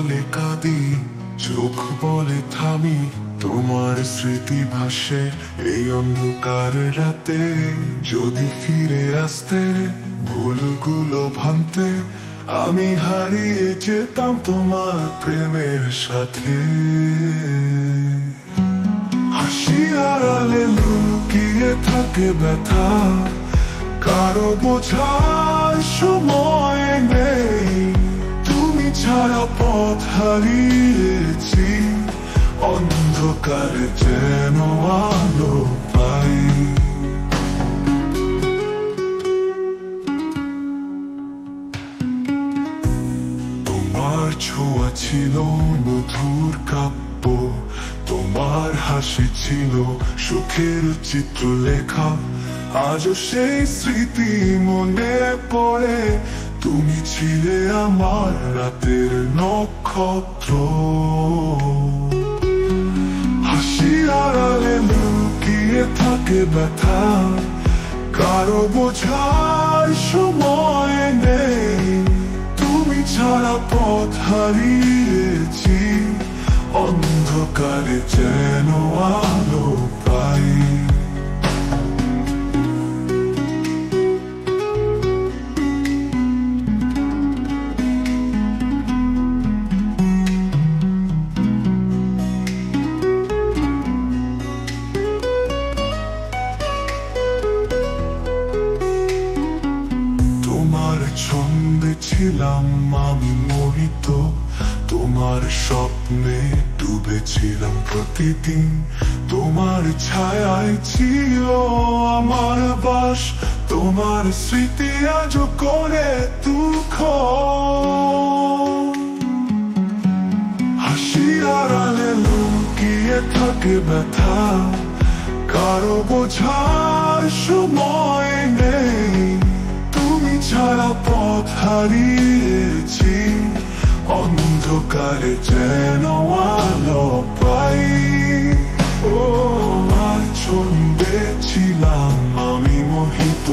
বলে কাঁদি, চোখ বলে থামি, তোমার স্মৃতি ভাসে এই অন্ধকার রাতে। যদি ফিরে আসতে ভুলগুলো ভাঙতে, আমি হারিয়ে যেতাম তোমার প্রেমের সাথে। হাসি আড়ালে লুকিয়ে থাকে ব্যথা, কারো বোঝার সময় নেই। তুমি ছাড়া পথ হারিয়েছি, অন্ধকারে যেন আলো পাই। তোমার ছোঁয়া ছিল মধুর কাব্য, তোমার হাসি ছিল সুখের চিত্রলেখা। আজও সেই স্মৃতি মনে পড়ে, তুমি ছিলে আমার রাতের নক্ষত্র। হাসি আড়ালে লুকিয়ে থাকে ব্যথা, কারো বোঝার সময় নেই। তুমি ছাড়া পথ হারিয়েছি, অন্ধকারে যেন আলো পাই। তোমার ছন্দে ছিলাম আমি মোহিত, তোমার স্বপ্নে ডুবেছিলাম প্রতিদিন। তোমার ছায়ায় ছিল আমার বাস, তোমার স্মৃতি আজ করে দুঃখ। হাসি আড়ালে লুকিয়ে থাকে ব্যথা, কারো বোঝার সময় নেই। তুমি ছাড়া পথ হারিয়েছি, অন্ধকারে যেন আলো পাই। ও আর ছন্দে ছিলাম আমি মোহিত,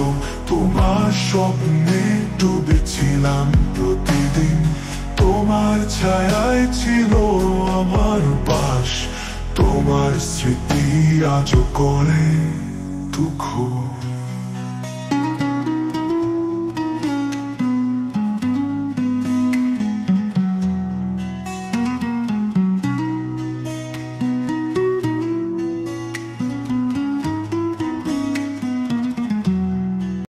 তোমার স্বপ্নে ডুবেছিলাম প্রতিদিন। তোমার ছায়ায় ছিল আমার বাস, তোমার স্মৃতি আজও করে দুঃখ।